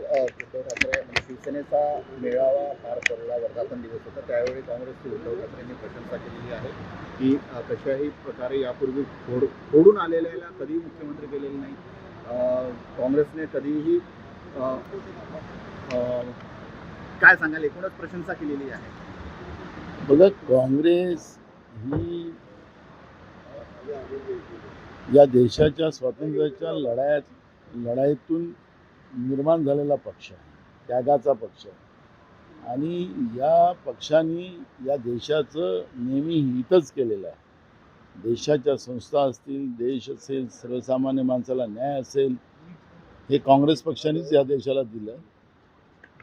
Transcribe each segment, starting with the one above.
काल उद्धव ठाकरे म्हणजे शिवसेनेचा मेळावा पार पडला, वर्धापन दिवस होता. त्यावेळी काँग्रेसचे उद्धव ठाकरेंनी प्रशंसा केलेली आहे की कशाही प्रकारे यापूर्वी फोडून आलेल्याला कधीही मुख्यमंत्री केलेले नाही. काँग्रेसने कधीही काय सांगाल, एकूणच प्रशंसा केलेली आहे. बघा, काँग्रेस ही या देशाच्या स्वातंत्र्याच्या लढाईतून निर्माण झालेला पक्ष आहे, त्यागाचा पक्ष आहे. आणि या पक्षाने या देशाचं नेहमी हितच केलेलं आहे. देशाच्या संस्था असतील, देश असेल, सर्वसामान्य माणसाला न्याय असेल, हे काँग्रेस पक्षानेच या देशाला दिलं.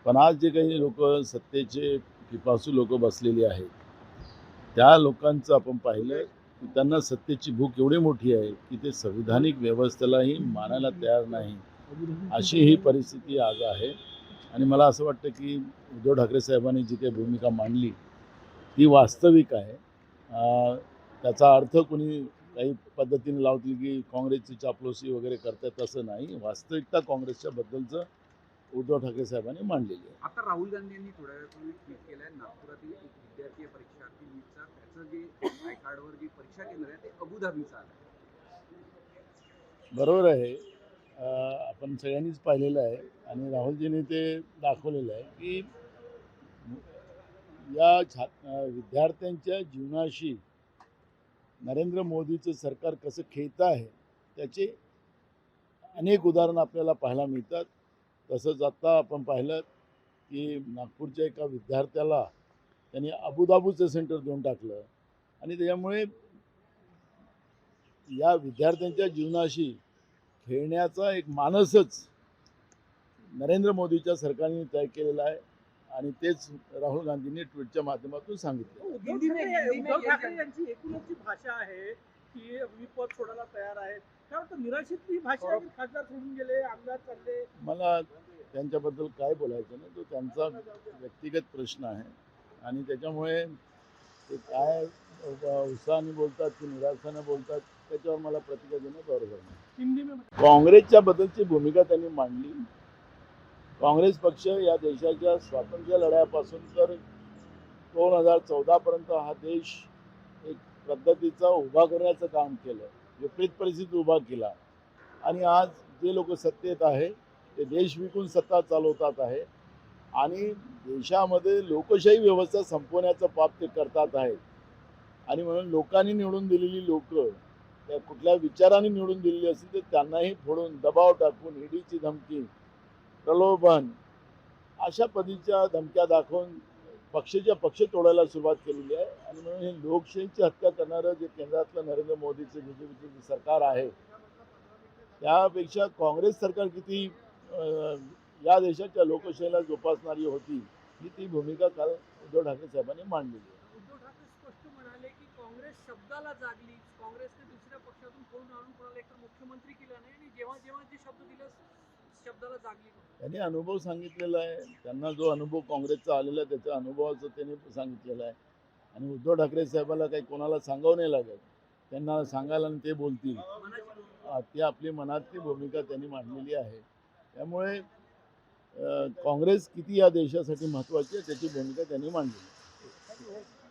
पण आज जे काही लोक सत्तेचे पिपासू लोक बसलेली आहेत, त्या लोकांचं आपण पाहिलं की त्यांना सत्तेची भूक एवढी मोठी आहे की ते संविधानिक व्यवस्थेलाही मानायला तयार नाही, अशी ही परिस्थिती आज आहे. आणि मला असं वाटतं की उद्धव ठाकरे साहेबांनी जी काही भूमिका मांडली ती वास्तविक आहे. त्याचा अर्थ कोणी काही पद्धतीने लावतील की काँग्रेसची चापलूसी वगैरे करतात, असं नाही. वास्तविकता काँग्रेसच्या बद्दलचं उद्धव ठाकरे साहेबांनी मांडलेली आहे. आता राहुल गांधी यांनी थोड्या वेळापूर्वी ट्विट केलंय, नागपुरातील एक विद्यार्थी परीक्षार्थी नीटचा त्याचं जे आय कार्डवर जी परीक्षा केंद्र आहे ते अबुधाबीचं आहे. बरोबर आहे. आपण सगळ्यांनीच पाहिलेलं आहे आणि राहुलजींनी ते दाखवलेलं आहे की या विद्यार्थ्यांच्या जीवनाशी नरेंद्र मोदीचं सरकार कसं खेळतं आहे त्याचे अनेक उदाहरणं आपल्याला पाहायला मिळतात. तसंच आत्ता आपण पाहिलं की नागपूरच्या एका विद्यार्थ्याला त्यांनी अबुधाबीचं सेंटर देऊन टाकलं आणि त्याच्यामुळे या विद्यार्थ्यांच्या जीवनाशी खेळण्याचा एक मानसच नरेंद्र मोदीच्या सरकारने तय केलेला आहे आणि तेच राहुल गांधींनी ट्विटच्या माध्यमातून सांगितलं. उद्धव ठाकरे यांची एकूणच जी भाषा आहे की मी पद सोडायला तयार आहे, काय वाटतं निराशेतली भाषा आहे? खासदार सोडून गेले, आमदार चालले. मला त्यांच्याबद्दल काय बोलायचं नाही, तो त्यांचा व्यक्तिगत प्रश्न आहे आणि त्याच्यामुळे ते काय उत्साहाने बोलतात की निराशाने बोलतात त्याच्यावर मला प्रतिक्रिया देणं बरोबर नाही. काँग्रेसच्या बद्दलची भूमिका त्यांनी मांडली. काँग्रेस पक्ष या देशाच्या स्वातंत्र्य लढ्यापासून तर 2014 पर्यंत हा देश एक पद्धतीचा उभा करण्याचं काम केलं, विपरीत परिस्थिती उभा केला आणि आज जे लोक सत्तेत आहे ते देश विकून सत्ता चालवतात आहे आणि देशामध्ये लोकशाही व्यवस्था संपवण्याचं पाप ते करतात आहेत. आणि म्हणून लोकांनी निवडून दिलेली लोक त्या कुठल्या विचाराने निवडून दिलेली असतील तर त्यांनाही फोडून दबाव टाकून ईडीची धमकी, प्रलोभन अशा पद्धतीच्या धमक्या दाखवून पक्ष तोडायला सुरुवात केलेली आहे. आणि म्हणून हे लोकशाहीची हत्या करणारं जे केंद्रातलं नरेंद्र मोदीचं बीजेपीचं सरकार आहे त्यापेक्षा काँग्रेस सरकार किती या देशाच्या लोकशाहीला जोपासणारी होती ही ती भूमिका काल उद्धव ठाकरे साहेबांनी मांडलेली आहे. उद्धव ठाकरे स्पष्ट म्हणाले की काँग्रेस शब्दाला जागली, काँग्रेसने दुसऱ्या पक्षातून फोन आणून कोणाला एक मुख्यमंत्री केला नाही आणि जेव्हा जेव्हा जे शब्द दिले शब्दाला जागली. त्यांनी अनुभव सांगितलेला आहे, त्यांना जो अनुभव काँग्रेसचा आलेला आहे त्याच्या अनुभवाचं त्यांनी सांगितलेलं आहे आणि उद्धव ठाकरे साहेबाला काही कोणाला सांगावं नाही लागत, त्यांना सांगायला आणि ते बोलतील. ती आपली मनातली भूमिका त्यांनी मांडलेली आहे. त्यामुळे काँग्रेस किती या देशासाठी महत्त्वाची आहे त्याची भूमिका त्यांनी मांडली.